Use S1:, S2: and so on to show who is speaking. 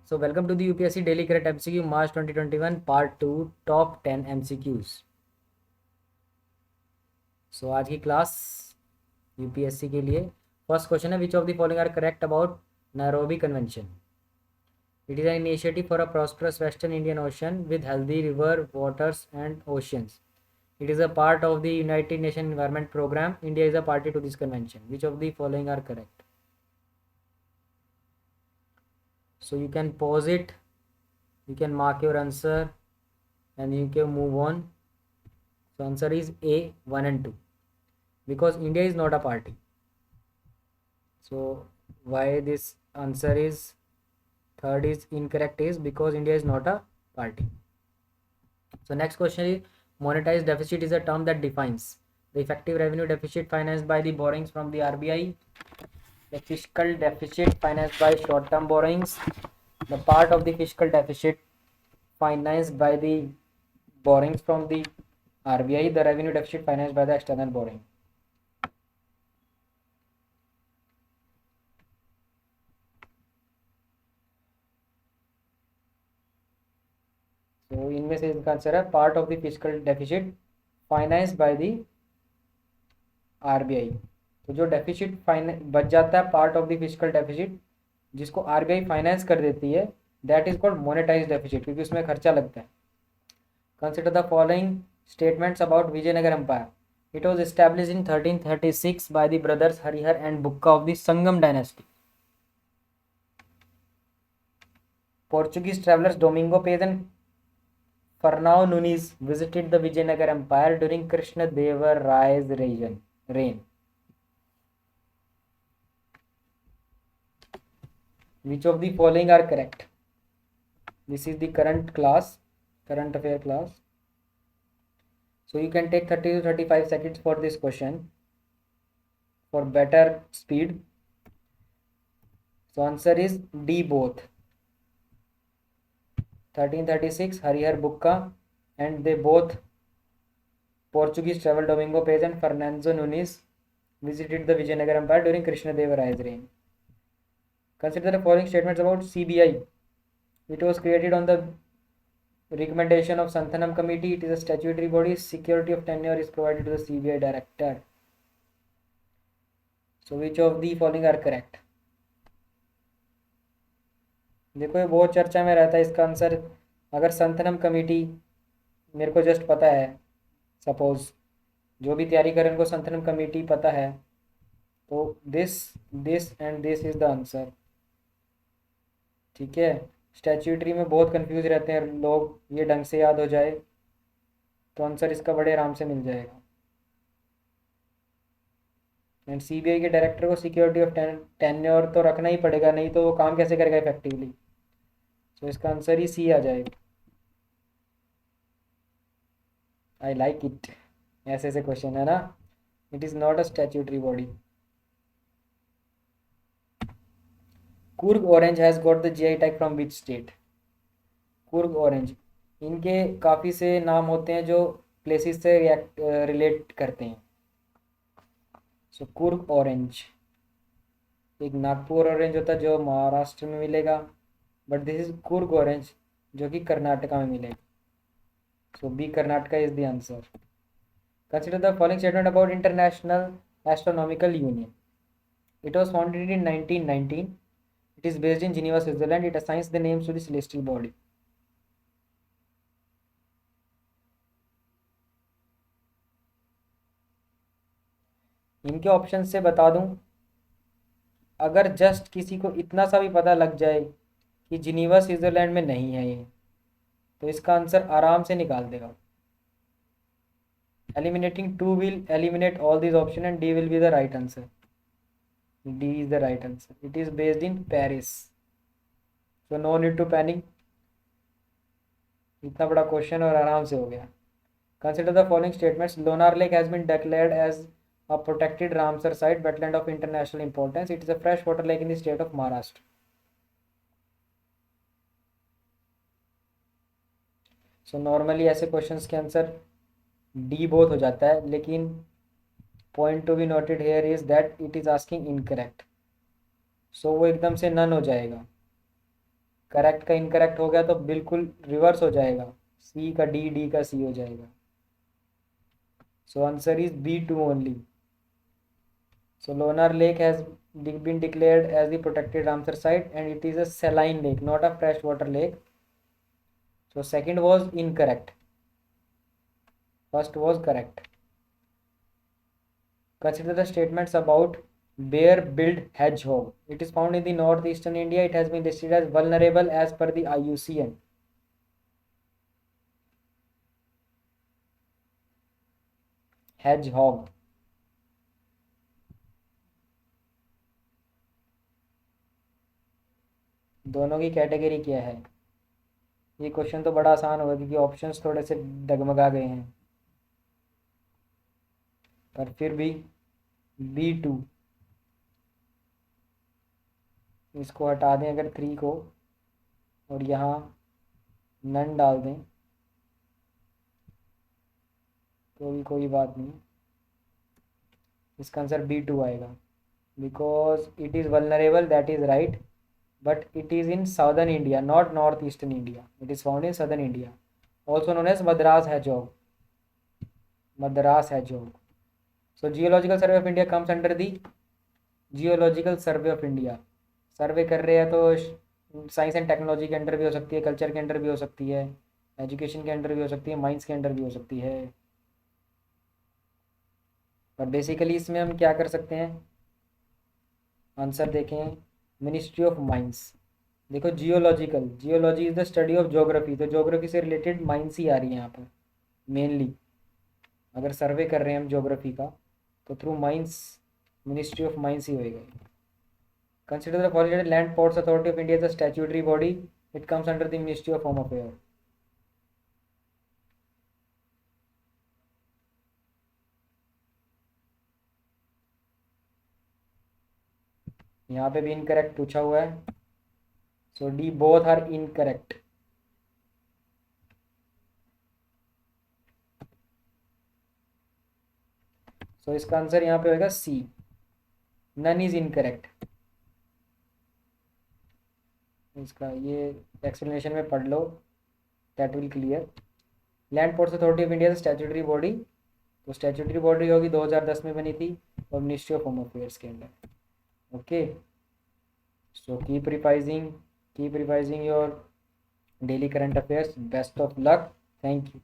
S1: So welcome to the UPSC Daily Current MCQ March 2021 Part 2 Top 10 MCQs. So आज की class UPSC के लिए first question है, which of the following are correct about Nairobi convention. It is an initiative for a prosperous Western Indian Ocean with healthy river waters and oceans. It is a part of the United Nations Environment Program. India is a party to this convention. Which of the following are correct? So you can pause it, you can mark your answer, and you can move on. So answer is A, 1 and 2, because India is not a party. So why this answer is third is incorrect is because India is not a party. So next question is, monetized deficit is a term that defines the effective revenue deficit financed by the borrowings from the RBI, the fiscal deficit financed by short-term borrowings, the part of the fiscal deficit financed by the borrowings from the RBI, the revenue deficit financed by the external borrowing. तो इनमें से इसका answer है part of the physical deficit finance by the RBI. तो जो deficit बच जाता है part of the physical deficit जिसको आरबीआई फाइनेंस कर देती है, that is called monetise deficit, क्योंकि उसमें खर्चा लगता है. Consider the following statements about Vijayanagar empire. It was establish in 1336 by the brothers Harihara and Bukka of the Sangam dynasty. Portuguese travelers Domingo Paz and Fernão Nunes visited the Vijayanagar Empire during Krishna Deva Rai's reign. Which of the following are correct? This is the current affair class. So you can take 30 to 35 seconds for this question for better speed. So answer is D, both. 1336 Harihar Bukka and they both Portuguese travel Domingo Paz and Fernando Nunes visited the Vijayanagar Empire during Krishna Deva Rai's reign. Consider the following statements about CBI. It was created on the recommendation of Santhanam Committee. It is a statutory body. Security of tenure is provided to the CBI director. So which of the following are correct? देखो ये बहुत चर्चा में रहता है इसका answer. अगर संतनम committee मेरे को जस्ट पता है, सपोज जो भी तैयारी करें उनको संतनम कमेटी पता है, तो this and this is the answer. ठीक है, स्टैट्यूटरी में बहुत कंफ्यूज रहते हैं लोग, ये ढंग से याद हो जाए तो आंसर इसका बड़े आराम से मिल जाएगा. एंड सीबीआई के डायरेक्टर को सिक्योरिटी ऑफ टेन्योर तो रखना ही पड़ेगा, नहीं तो वो काम कैसे करेगा इफेक्टिवली. तो इसका आंसर ही सी आ जाएगा. I like it. ऐसे ऐसे क्वेश्चन है ना. It is not a statutory body. Coorg Orange has got the GI tag from which state? Coorg Orange, इनके काफ़ी से नाम होते हैं जो प्लेसेस से रिलेट करते हैं. सो कुर्ग ऑरेंज, एक नागपुर ऑरेंज होता है जो महाराष्ट्र में मिलेगा, but this is Coorg orange जो कि कर्नाटका में मिलेगा. So b Karnataka is the answer. Consider the following statement about international astronomical union. It was founded in 1919. It is based in Geneva, Switzerland. It assigns the names to the celestial body. इनके option से बता दूं, अगर just किसी को इतना सा भी पता लग जाए कि जिनीवा स्विट्जरलैंड में नहीं है ये, तो इसका आंसर आराम से निकाल देगा. Eliminating 2 will eliminate all these options and D will be the right answer. D is the right answer. It is based in Paris. So no need to panic. इतना बड़ा क्वेश्चन और आराम से हो गया. Consider the following statements. Lonar Lake has been declared as a protected Ramsar site, wetland of international importance. It is a freshwater lake in the state of Maharashtra. So normally ऐसे questions के answer d both हो जाता है, लेकिन point to be noted here is that it is asking incorrect. So वो एकदम से none हो जाएगा. करेक्ट का इनकरेक्ट हो गया तो बिल्कुल रिवर्स हो जाएगा, सी का डी, डी का सी हो जाएगा। So answer is B two only. So Lonar Lake has been declared as the protected Ramsar site and it is a saline lake, not a freshwater lake. So second was incorrect. First was correct. Consider the statements about bare-billed hedgehog. It is found in the northeastern India. It has been listed as vulnerable as per the IUCN. Hedgehog. दोनों की category क्या है? ये question तो बड़ा आसान होगा क्योंकि ऑप्शंस थोड़े से डगमगा गए हैं, पर फिर भी B2, इसको हटा दें अगर 3 को और यहाँ नन डाल दें तो भी कोई बात नहीं, इसका आंसर B2 आएगा। Because it is vulnerable, that is right, but it is in southern India, not north eastern India. It is found in southern India, also known as Madras hedgehog. Madras hedgehog. So Geological Survey of India comes under the Geological Survey of India. सर्वे कर रहे हैं तो science and technology के under भी हो सकती है, culture के अंडर भी हो सकती है, एजुकेशन के अंडर भी हो सकती है, माइंस के अंडर भी हो सकती है। पर बेसिकली इसमें हम क्या कर सकते हैं, आंसर देखें, मिनिस्ट्री ऑफ माइंस। देखो geological, geology is the study of geography, तो ज्योग्राफी से रिलेटेड माइंस ही आ रही है यहाँ पर मेनली। अगर सर्वे कर रहे हैं हम ज्योग्राफी का तो through mines, ministry of mines ही होएगा। Consider the following, land ports authority of India is the statutory body, it comes under the ministry of home affair. यहाँ पे भी इनकरेक्ट पूछा हुआ है, so d both are incorrect. So इसका answer यहाँ पे होगा सी, नन इज इनकरेक्ट। इसका ये एक्सप्लेनेशन में पढ़ लो, that will clear. Land ports authority of India statutory body, तो स्टैट्यूटरी बॉडी होगी 2010 में बनी थी और मिनिस्ट्री ऑफ होम अफेयर्स के under. Okay, so keep revising your daily current affairs. Best of luck, thank you.